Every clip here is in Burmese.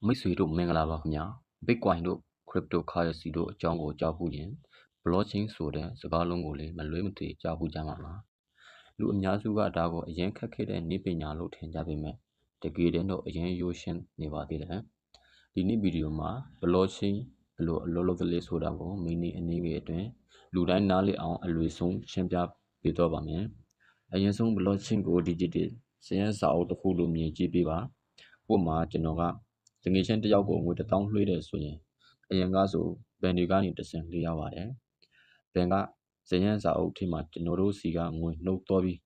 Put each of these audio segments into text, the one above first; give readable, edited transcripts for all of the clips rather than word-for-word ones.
မိတ်ဆွေတို့မင်္ဂလာပါခင်ဗျာ Bitcoin တို့ Cryptocurrency တို့အကြောင်းကိုကြားဖို့ရင် Blockchain ဆိုတဲ့စကားလုံးကိုလည်းမလွဲမသွေကြားဖို့ကြမှာပါလူအများစုကဒါကိုအရင်ခက်ခဲတဲ့နည်းပညာလို့ထင်ကြပေမဲ့တကယ်တမ်းတော့အရင်ရိုးရှင်းနေပါသေးတယ်ဒီနေ့ဗီဒီယိုမှာ Blockchain ဘယ်လိုအလုပ်လုပ်သလဲဆိုတာကိုမိနစ်အနည်းငယ်အတွင်းလူတိုင်းနားလည်အောင်အလွယ်ဆုံးရှင်းပြပေးတော့ပါမယ်အရင်ဆုံး Blockchain ကို Digital စာရင်းစာအုပ်တစ်ခုလိုမြင်ကြည့်ပေးပါဥပမာကျွန်တော်ကတငယ်ချင်းတယောက်ကိုငွေ1000လွှဲတယ်ဆိုရင်အရင်ကဆိုဘယ်တွေကနေတစင်လေးရပါတယ်ဘယ်ကဇယန်းစာအုပ်ထဲမှာကျွန်တော်တို့စီကငွေနှုတ်တော့ပြီး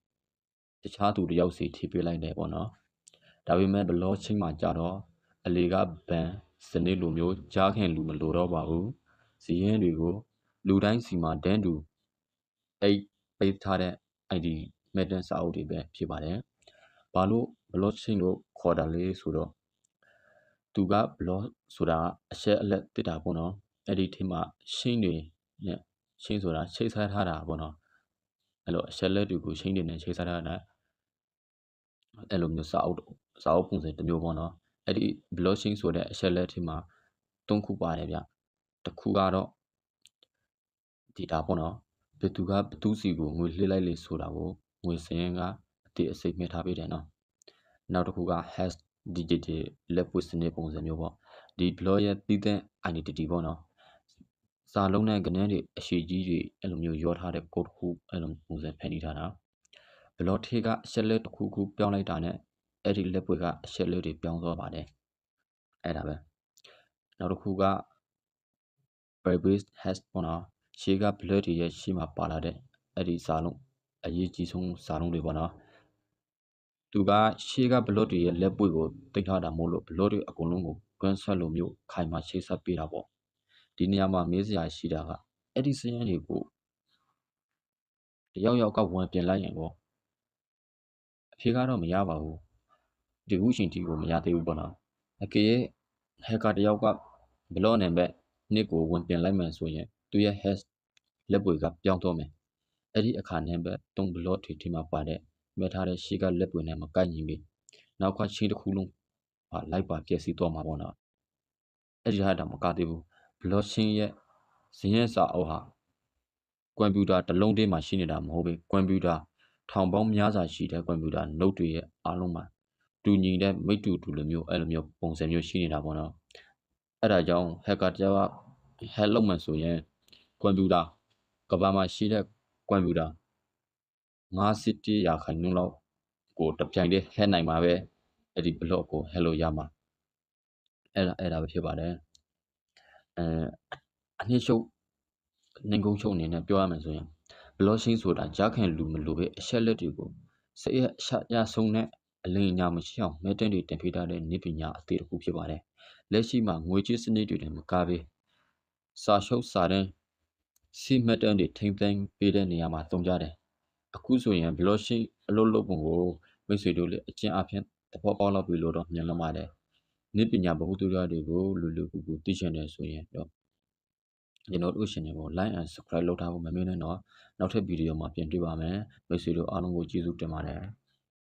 တခြားသူတယောက်စီထိပေးလိုက်တယ်ပေါ့နော်ဒါပေမဲ့ Blockchain မှာကြတော့အလေကဘန်စနစ်လိုမျိုးကြားခင်လူမလိုတော့ပါဘူးဇယန်းတွေကိုလူတိုင်းစီမှာတန်းတူအိတ်ပေးထားတဲ့ ID မဲ့တဲ့စာအုပ်တွေပဲဖြစ်ပါတယ်ဘာလို့ Blockchain ကိုခေါ်တာလဲဆိုတော့သူက block ဆိုတာအချက်အလက်တစ်တာပေါ့နော်အဲ့ဒီထဲမှာရှင်းတွေနဲ့ရှင်းဆိုတာချိတ်ဆက်ထားတာပေါ့နော်အဲ့လိုအချက်လက်တွေကိုရှင်းတွေနဲ့ချိတ်ဆက်ထားတာအဲ့လိုမျိုးစာအုပ်ပုံစံတစ်မျိုးပေါ့နော်အဲ့ဒီ blockchain ဆိုတဲ့အချက်လက်ထဲမှာ၃ခုပါတယ်ဗျတစ်ခုကတော့ data ပေါ့နော်ဘယ်သူစီကိုငွေလှည့်လိုက်လေဆိုတာကိုငွေစင်းကအတိအစိတ်မြင်ထားပေးတယ်နော်နောက်တစ်ခုက hash digital လက်ပွစနစ်ပုံစံမျိုးပေါ့ဒီ block ရဲ့တည်တဲ့ identity ပေါ့နော်စာလုံးနဲ့ကဏ္ဍတွေအရှိကြီးတွေအဲ့လိုမျိုးရောထားတဲ့ code တစ်ခုအဲ့လိုပုံစံဖန်တီးထားတာ block ထဲကအချက်လက်တစ်ခုခုပြောင်းလိုက်တာနဲ့အဲ့ဒီလက်ပွကအချက်လက်တွေပြောင်းသွားပါတယ်အဲ့ဒါပဲနောက်တစ်ခုက Firebase hash ပေါ့နော်ရှေ့က block တွေရဲ့ရှေ့မှာပါလာတဲ့အဲ့ဒီစာလုံးအရေးကြီးဆုံးစာလုံးတွေပေါ့နော်သူကရှေ့က block တွေရဲ့လက်ပွကိုတိတ်ထားတာမို့လို့ block တွေအကုန်လုံးကိုကွန်းဆွဲလို့မျိုးခိုင်မာရှေ့ဆက်ပေးတာပေါ့ဒီနေရာမှာမေးစရာရှိတာကအဲ့ဒီစရင်းတွေကိုတယောက်ကဝင်ပြင်လိုက်ရင်ပေါ့အဖြေကတော့မရပါဘူးဒီခုချိန်ထိကိုမရသေးဘူးပေါ့နော်အကယ်၍ hacker တယောက်က block နဲ့ပဲနှစ်ကိုဝင်ပြင်လိုက်မှဆိုရင်သူရဲ့ hash လက်ပွကပြောင်းတော့မယ်အဲ့ဒီအခါနဲ့ပဲတုံ block တွေမှာပါတဲ့မဲ့ထားတဲ့ရှေ့ကလက်ပွနဲ့မကိုက်ညီပြီနောက်ကချင်းတစ်ခုလုံးလိုက်ပါပြည့်စည်တော့မှာပေါ့နော်အဲ့ဒီဟာတော့မကသေးဘူး blockchain ရဲ့ဇင်းရဲ့စာအုပ်ဟာကွန်ပျူတာတစ်လုံးတည်းမှာရှိနေတာမဟုတ်ဘူးကွန်ပျူတာထောင်ပေါင်းများစွာရှိတဲ့ကွန်ပျူတာ node တွေရဲ့အားလုံးမှာတူညီတဲ့မိတ္တူလိုမျိုးအဲ့လိုမျိုးပုံစံမျိုးရှိနေတာပေါ့နော်အဲ့ဒါကြောင့် hacker တယောက်က hack လုပ်မှဆိုရင်ကွန်ပျူတာကဘာမှာရှိတဲ့ကွန်ပျူတာ50% လောက်ကိုတပြိုင်တည်း hack နိုင်မှာပဲအဲ့ဒီ block ကို hack လို့ရမှာအဲ့ဒါပဲဖြစ်ပါတယ်အနှစ်ချုပ်နေကုန်းချုပ်အနေနဲ့ပြောရမယ်ဆိုရင် blockchain ဆိုတာကြားခံလူမလို့ပဲအချက်လက်တွေကိုစိတ်ရဆုံးနဲ့အလင်းညာမရှိအောင်မဲတင်တွေတင်ပြထားတဲ့နည်းပညာအသေးတစ်ခုဖြစ်ပါတယ်လက်ရှိမှာငွေကြေးစနစ်တွေနဲ့မကားပဲစာချုပ်စာတမ်းစီမက်တန်တွေထိမ့်သိမ်းပေးတဲ့နေရာမှာသုံးကြတယ်အခုဆိုရင် blockchain အလုပ်လုပ်ပုံကိုမိတ်ဆွေတို့လည်းအကျဉ်းအဖြစ်သဘောပေါက်လောက်ပြီလို့တော့မြင်လို့ပါတယ်နည်းပညာဗဟုသုတတွေကိုလူကူသိချင်တယ်ဆိုရင်တော့ကျွန်တော်တို့ channel ကို like and subscribe လုပ်ထားဖို့မမေ့နဲ့တော့နောက်ထပ်ဗီဒီယိုမှာပြန်တွေ့ပါမယ်မိတ်ဆွေတို့အားလုံးကိုကျေးဇူးတင်ပါတယ်